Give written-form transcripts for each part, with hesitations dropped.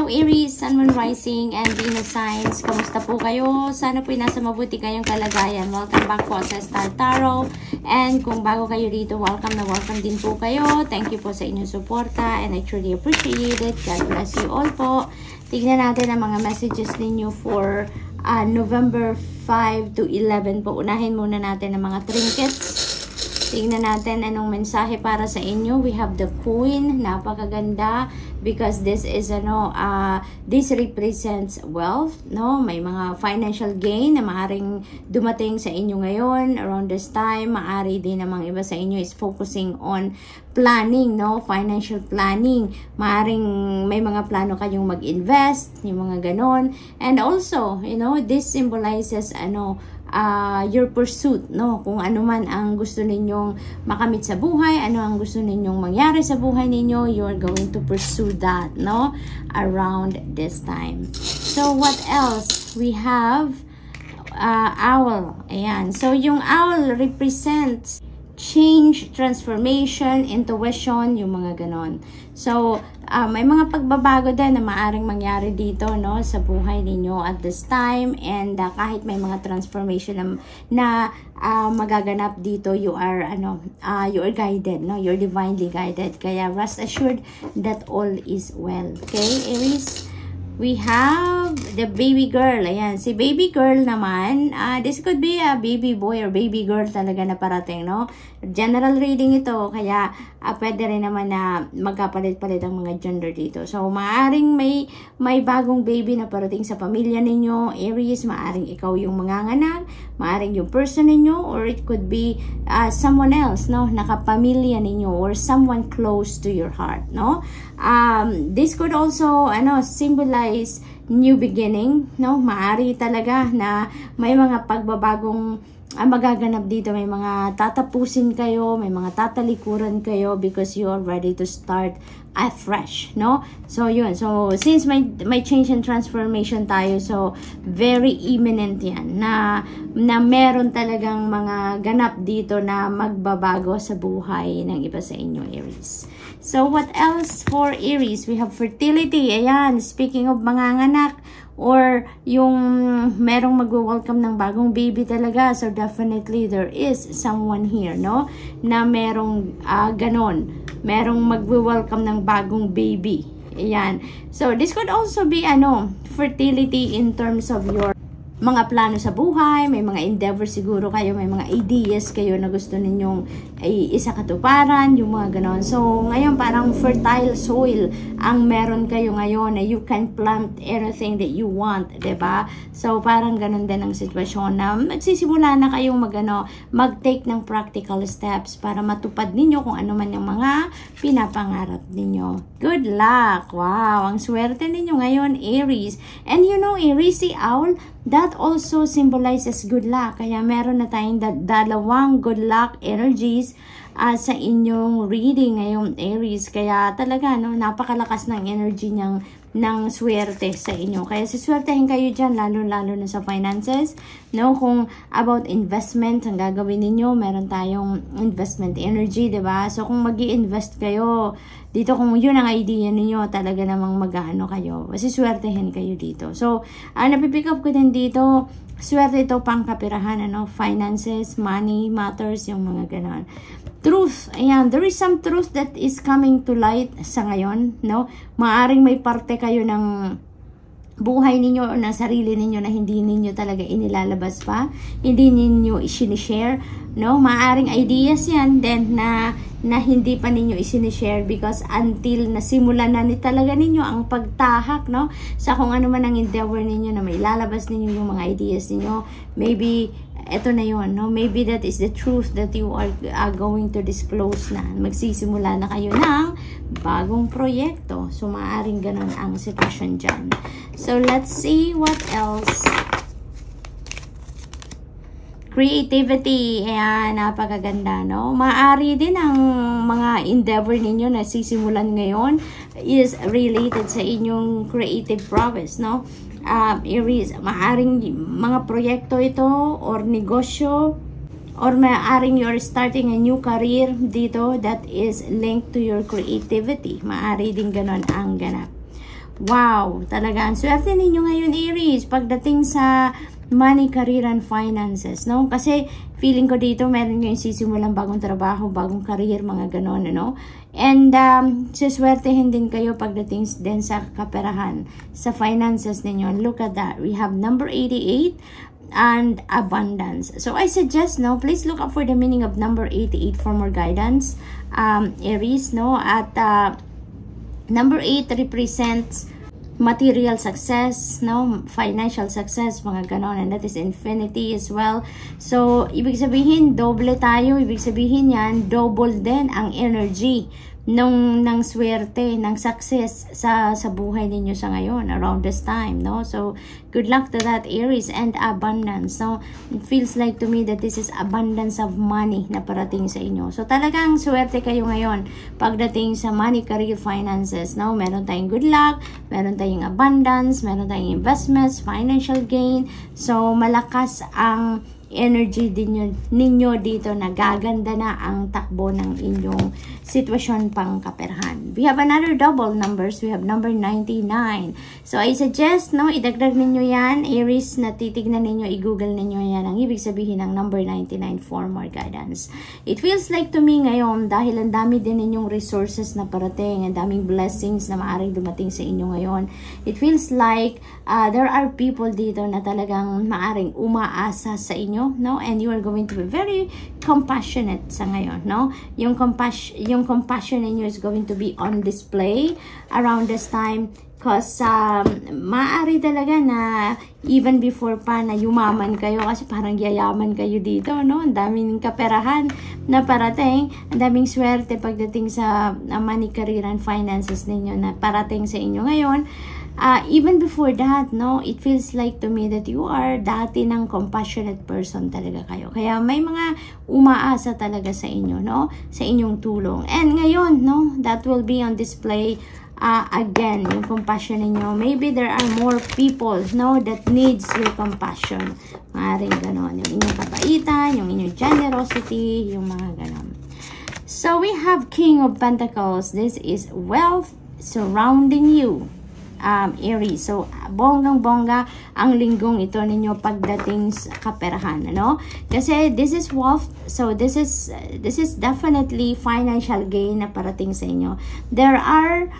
Hello Aries, Sun, Moon, Rising, and Venus signs. Kamusta po kayo? Sana po nasa mabuti kayong kalagayan. Welcome back po sa Star Tarot. And kung bago kayo dito, welcome na welcome din po kayo. Thank you po sa inyong suporta and I truly appreciate it. God bless you all po. Tignan natin ang mga messages ninyo for November 5 to 11 po. Unahin muna natin ang mga trinkets. Tingnan natin anong mensahe para sa inyo. We have the Queen. Napakaganda because this is this represents wealth, no? May mga financial gain na maaring dumating sa inyo ngayon around this time. Maari din namang iba sa inyo is focusing on planning, no? Financial planning. Maaring may mga plano kayong mag-invest, yung mga ganon. And also, you know, this symbolizes your pursuit, no? Kung ano man ang gusto ninyong makamit sa buhay, ano ang gusto ninyong mangyari sa buhay ninyo, you're going to pursue that, no? Around this time. So, what else? We have owl. Ayan. So, yung owl represents change, transformation, intuition, yung mga ganon. So, may mga pagbabago din na maaring mangyari dito, no, sa buhay ninyo at this time. And kahit may mga transformation na magaganap dito, you are guided, no? You're divinely guided. Kaya rest assured that all is well. Okay, Aries? We have the baby girl. Ayan, si baby girl naman, this could be a baby boy or baby girl talaga na parating, no? General reading ito, kaya pwede rin naman na magkapalit-palit ang mga gender dito. So, maaring may bagong baby na parating sa pamilya ninyo, Aries. Maaring ikaw yung manganganak, maaring yung person ninyo, or it could be someone else, no? Nakapamilya ninyo or someone close to your heart, no? This could also, symbolize new beginning, no? Maari talaga na may mga pagbabagong magaganap dito, may mga tatapusin kayo, may mga tatalikuran kayo because you are ready to start afresh, no? So, yun. So, since may change and transformation tayo, so, very imminent yan na meron talagang mga ganap dito na magbabago sa buhay ng iba sa inyo, Aries. So, what else for Aries? We have fertility. Ayan, speaking of manganganak, or yung merong magwo-welcome ng bagong baby talaga. So, definitely, there is someone here, no? Na merong ganon. Merong magwo-welcome ng bagong baby. Ayan. So, this could also be, fertility in terms of your mga plano sa buhay, may mga endeavor siguro kayo, may mga ideas kayo na gusto ninyong isakatuparan, yung mga ganon. So, ngayon parang fertile soil ang meron kayo ngayon na you can plant anything that you want, diba? So, parang ganon din ang sitwasyon na magsisimula na kayong mag-take ng practical steps para matupad ninyo kung ano man yung mga pinapangarap ninyo. Good luck! Wow! Ang swerte ninyo ngayon, Aries. And you know, Aries, si Owl, that also symbolizes good luck. Kaya meron na tayong dalawang good luck energies sa inyong reading ngayong Aries. Kaya talaga, napakalakas ng energy ng swerte sa inyo. Kaya siswertehin kayo dyan, lalo-lalo na sa finances. No? Kung about investment, ang gagawin ninyo, meron tayong investment energy, diba? So, kung mag-i-invest kayo, dito kung yun ang idea ninyo, talaga namang mag-ano kayo. Siswertehin kayo dito. So, napipick up ko din dito, swerte ito pang kapirahan, finances, money, matters, yung mga ganon. Truth, ayan, there is some truth that is coming to light sa ngayon, no? Maaring may parte kayo ng buhay ninyo o ng sarili ninyo na hindi ninyo talaga inilalabas pa, hindi ninyo isinishare, no? Maaring ideas yan then na hindi pa ninyo isinishare because until nasimulan na talaga ninyo ang pagtahak, no? Sa kung ano man ang endeavor ninyo na may lalabas ninyo yung mga ideas ninyo, maybe eto na yun, no? Maybe that is the truth that you are going to disclose na. Magsisimula na kayo ng bagong proyekto. So, maaaring ganun ang sitwasyon dyan. So, let's see what else. Creativity. Ayan, napakaganda, no? Maaari din ang mga endeavor ninyo na sisimulan ngayon is related sa inyong creative prowess, no? Aries, maaring mga proyekto ito or negosyo or maaring you're starting a new career dito that is linked to your creativity. Maari din ganon ang ganap. Wow, talaga. Ang swerte ninyo ngayon, Aries, pagdating sa money, career, and finances, no? Kasi feeling ko dito, meron yung sisimulang bagong trabaho, bagong career, mga ganon, no? And siswertehin din kayo pagdating din sa kaperahan, sa finances ninyo. Look at that. We have number 88 and abundance. So I suggest, no, please look up for the meaning of number 88 for more guidance, Aries, no? At number 8 represents material success, no, financial success, mga ganon, and that is infinity as well. So ibig sabihin doble tayo, ibig sabihin yan double din ang energy ng swerte, ng success sa buhay ninyo sa ngayon around this time, no? So good luck to that, Aries. And abundance, so it feels like to me that this is abundance of money na parating sa inyo. So talagang swerte kayo ngayon pagdating sa money, career, finances, no? Meron tayong good luck, meron tayong abundance, meron tayong investments, financial gain. So malakas ang energy din ninyo dito, na gaganda na ang takbo ng inyong sitwasyon pang kaperahan. We have another double numbers. We have number 99. So I suggest, no, idagdag ninyo yan, Aries, na titignan ninyo, i-google ninyo yan ang ibig sabihin ng number 99 for more guidance. It feels like to me ngayon, dahil ang dami din ninyong resources na parating, ang daming blessings na maaaring dumating sa inyo ngayon, it feels like there are people dito na talagang maaaring umaasa sa inyo, no? And you are going to be very compassionate sa ngayon, no? Yung compassion ninyo is going to be on display around this time, because maaari talaga na even before pa na yumaman kayo, kasi parang yayaman kayo dito, no? Ang daming kaperahan na parating, ang daming swerte pagdating sa money, career, and finances ninyo na parating sa inyo ngayon. Even before that, no, it feels like to me that you are dati ng compassionate person talaga kayo. Kaya may mga umaasa talaga sa inyo, no, sa inyong tulong. And ngayon, no, that will be on display again, yung compassion ninyo. Maybe there are more people, no, that needs your compassion. Maaaring ganon. Yung inyong kabaitan, yung inyong generosity, yung mga ganon. So we have King of Pentacles. This is wealth surrounding you, Aries. So bonggang-bongga ang linggong ito ninyo pagdating sa kaperahan, ano? Kasi this is wealth, so this is definitely financial gain na parating sa inyo. There are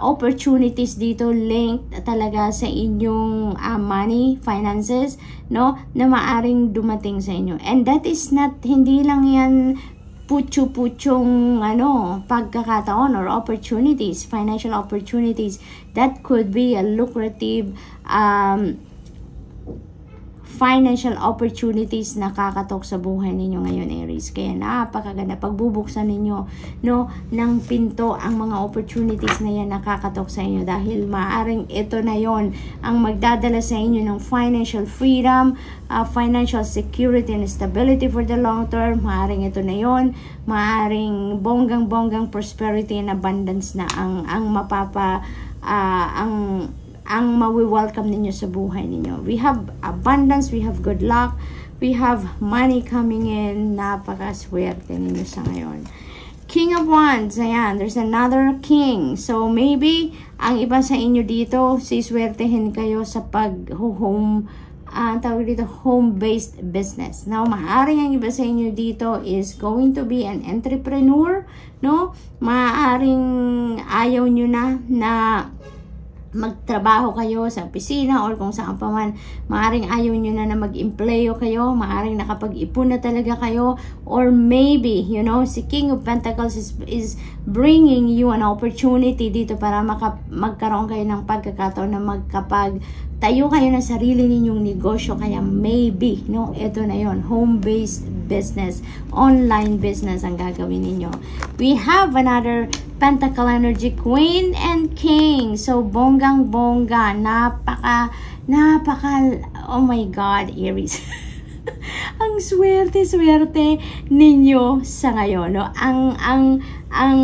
opportunities dito linked talaga sa inyong money, finances, no, na maaring dumating sa inyo. And that is not, hindi lang yan putyo-putyong pagkakataon or opportunities, financial opportunities. That could be a lucrative financial opportunities na kakatok sa buhay ninyo ngayon, Aries. Kaya napakaganda pagbubuksan ninyo, no, ng pinto ang mga opportunities na yan nakakatok sa inyo, dahil maaring ito na yon ang magdadala sa inyo ng financial freedom, financial security and stability for the long term. Maaring ito na yon, maaring bonggang-bonggang prosperity and abundance na ang mapapa ang mawi-welcome ninyo sa buhay ninyo. We have abundance, we have good luck, we have money coming in. Napakaswerte ninyo sa ngayon. King of Wands, ayan, there's another king. So maybe ang iba sa inyo dito, siswertehin kayo sa home-based business. Now, maaaring ang iba sa inyo dito is going to be an entrepreneur, no? Maaaring ayaw nyo na magtrabaho kayo sa opisina or kung saan pa man. Maaring ayaw nyo na mag-empleyo kayo, maaring nakapag-ipon na talaga kayo, or maybe, you know, si King of Pentacles is bringing you an opportunity dito para magkaroon kayo ng pagkakataon na tayo kayo ng sarili ninyong negosyo. Kaya maybe, no, ito na yon, home-based business, online business ang gagawin ninyo. We have another Pentacle energy, Queen and King. So bonggang-bongga, napaka, oh my God, Aries. ang swerte ninyo sa ngayon, no? Ang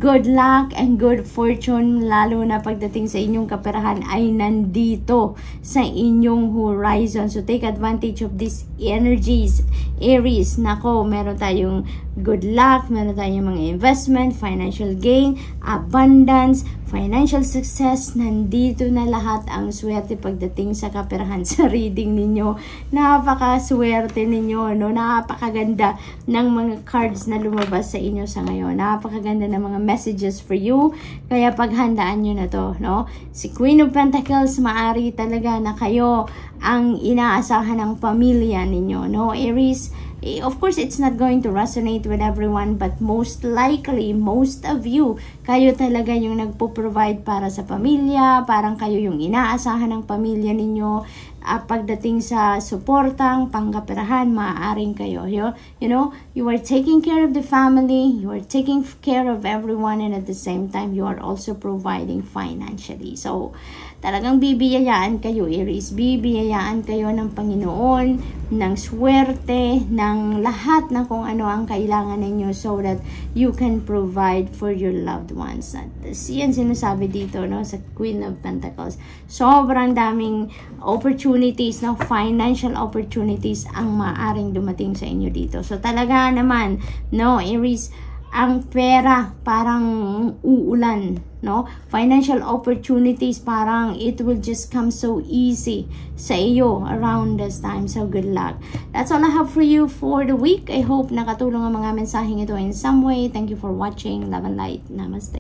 good luck and good fortune, lalo na pagdating sa inyong kaperahan, ay nandito sa inyong horizon. So take advantage of these energies, Aries. Nako, meron tayong good luck, meron tayong mga investment, financial gain, abundance, financial success. Nandito na lahat ang swerte pagdating sa kaperahan. Sa reading ninyo, napakaswerte ninyo, no? Napakaganda ng mga cards na lumabas sa inyo sa ngayon. Napakaganda ng mga messages for you. Kaya paghandaan nyo na to, no? Si Queen of Pentacles, maari talaga na kayo ang inaasahan ng pamilya ninyo, no? Aries, of course, it's not going to resonate with everyone, but most likely, most of you, kayo talaga yung nagpo-provide para sa pamilya, parang kayo yung inaasahan ng pamilya ninyo. Pagdating sa suportang pangkaperahan, maaaring kayo, you know, you are taking care of the family, you are taking care of everyone, and at the same time, you are also providing financially. So, talagang bibiyayaan kayo, Aries. Bibiyayaan kayo ng Panginoon, ng swerte, ng lahat na kung ano ang kailangan ninyo so that you can provide for your loved ones. At yan sinasabi dito, no, sa Queen of Pentacles. Sobrang daming opportunities, no, financial opportunities ang maaring dumating sa inyo dito. So talaga naman, no, Aries, ang pera parang uulan, no? Financial opportunities parang it will just come so easy sa iyo around this time. So good luck. That's all I have for you for the week. I hope nakatulong ang mga mensaheng ito in some way. Thank you for watching. Love and light. Namaste.